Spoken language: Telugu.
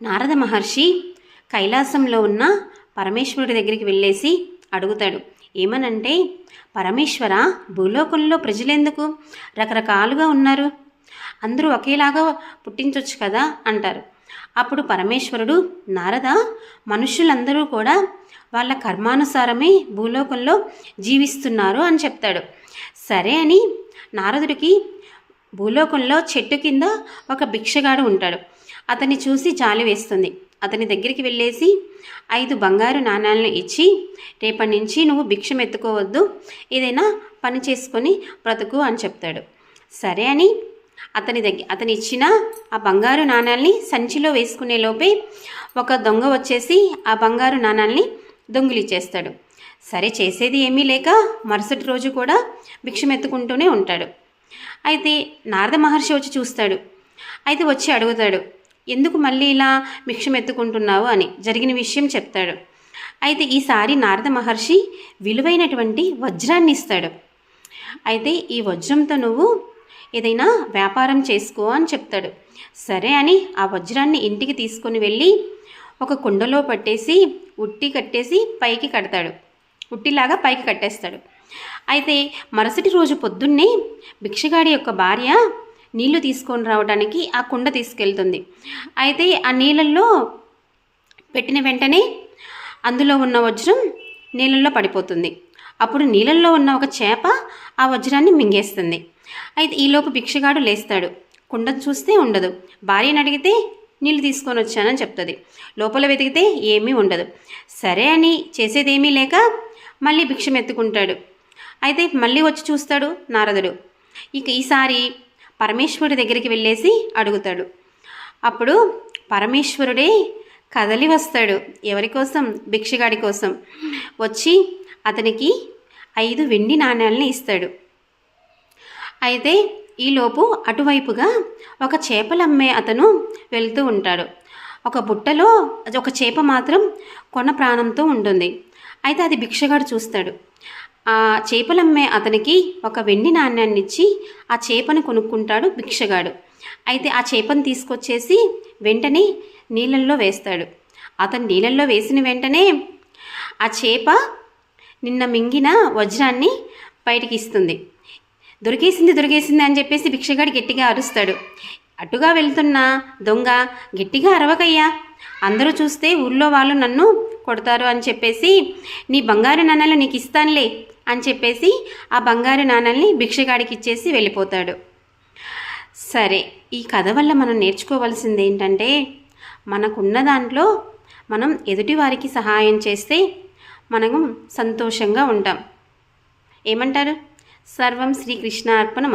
నారద మహర్షి కైలాసంలో ఉన్న పరమేశ్వరుడి దగ్గరికి వెళ్ళేసి అడుగుతాడు. ఏమనంటే, పరమేశ్వర, భూలోకంలో ప్రజలెందుకు రకరకాలుగా ఉన్నారు, అందరూ ఒకేలాగా పుట్టించవచ్చు కదా అంటారు. అప్పుడు పరమేశ్వరుడు, నారద, మనుషులందరూ కూడా వాళ్ళ కర్మానుసారమే భూలోకంలో జీవిస్తున్నారు అని చెప్తాడు. సరే అని నారదుడికి భూలోకంలో చెట్టు కింద ఒక భిక్షగాడు ఉంటాడు. అతన్ని చూసి జాలి వేస్తుంది. అతని దగ్గరికి వెళ్ళేసి 5 బంగారు నాణాలను ఇచ్చి, రేపటి నుంచి నువ్వు భిక్షం ఎత్తుకోవద్దు, ఏదైనా పని చేసుకొని బ్రతుకు అని చెప్తాడు. సరే అని అతని ఇచ్చిన ఆ బంగారు నాణాల్ని సంచిలో వేసుకునే లోపే ఒక దొంగ వచ్చేసి ఆ బంగారు నాణాల్ని దొంగిలిచ్చేస్తాడు. సరే, చేసేది ఏమీ లేక మరుసటి రోజు కూడా భిక్షం ఎత్తుకుంటూనే ఉంటాడు. అయితే నారద మహర్షి వచ్చి చూస్తాడు. అయితే వచ్చి అడుగుతాడు, ఎందుకు మళ్ళీ ఇలా భిక్షం ఎత్తుకుంటున్నావు అని జరిగిన విషయం చెప్తాడు. అయితే ఈసారి నారద మహర్షి విలువైనటువంటి వజ్రాన్ని ఇస్తాడు. అయితే ఈ వజ్రంతో నువ్వు ఏదైనా వ్యాపారం చేసుకో అని చెప్తాడు. సరే అని ఆ వజ్రాన్ని ఇంటికి తీసుకొని వెళ్ళి ఒక కుండలో పట్టేసి ఉట్టి కట్టేసి పైకి కడతాడు. ఉట్టిలాగా పైకి కట్టేస్తాడు. అయితే మరుసటి రోజు పొద్దున్నే భిక్షగాడి యొక్క భార్య నీళ్లు తీసుకొని రావడానికి ఆ కుండ తీసుకెళ్తుంది. అయితే ఆ నీళ్ళల్లో పెట్టిన వెంటనే అందులో ఉన్న వజ్రం నీళ్ళల్లో పడిపోతుంది. అప్పుడు నీళ్ళల్లో ఉన్న ఒక చేప ఆ వజ్రాన్ని మింగేస్తుంది. అయితే ఈలోపు భిక్షగాడు లేస్తాడు. కుండ చూస్తే ఉండదు. భార్యను అడిగితే నీళ్ళు తీసుకొని వచ్చానని చెప్తుంది. లోపల వెతికితే ఏమీ ఉండదు. సరే అని చేసేదేమీ లేక మళ్ళీ భిక్షం ఎత్తుకుంటాడు. అయితే మళ్ళీ వచ్చి చూస్తాడు నారదుడు. ఇక ఈసారి పరమేశ్వరుడి దగ్గరికి వెళ్ళేసి అడుగుతాడు. అప్పుడు పరమేశ్వరుడే కదలి వస్తాడు. ఎవరి కోసం? భిక్షగాడి కోసం. వచ్చి అతనికి 5 వెండి నాణ్యాలని ఇస్తాడు. అయితే ఈలోపు అటువైపుగా ఒక చేపలమ్మే అతను వెళ్తూ ఉంటాడు. ఒక బుట్టలో ఒక చేప మాత్రం కొన ప్రాణంతో ఉంటుంది. అయితే అది భిక్షగాడు చూస్తాడు. ఆ చేపలమ్మే అతనికి ఒక వెండి నాణ్యాన్ని ఇచ్చి ఆ చేపను కొనుక్కుంటాడు భిక్షగాడు. అయితే ఆ చేపను తీసుకొచ్చేసి వెంటనే నీళ్ళల్లో వేస్తాడు. అతను నీళ్ళల్లో వేసిన వెంటనే ఆ చేప నిన్న మింగిన వజ్రాన్ని బయటికి ఇస్తుంది. దొరికేసింది అని చెప్పేసి భిక్షగాడు గట్టిగా అరుస్తాడు. అటుగా వెళ్తున్న దొంగ, గట్టిగా అరవకయ్యా, అందరూ చూస్తే ఊళ్ళో వాళ్ళు నన్ను కొడతారు అని చెప్పేసి నీ బంగారు నాణాలు నీకు ఇస్తానులే అని చెప్పేసి ఆ బంగారు నాణాల్ని భిక్షగాడికి ఇచ్చేసి వెళ్ళిపోతాడు. సరే, ఈ కథ వల్ల మనం నేర్చుకోవాల్సింది ఏంటంటే, మనకున్న దాంట్లో మనం ఎదుటి వారికి సహాయం చేస్తే మనం సంతోషంగా ఉంటాం. ఏమంటారు? సర్వం శ్రీకృష్ణార్పణమస్తు.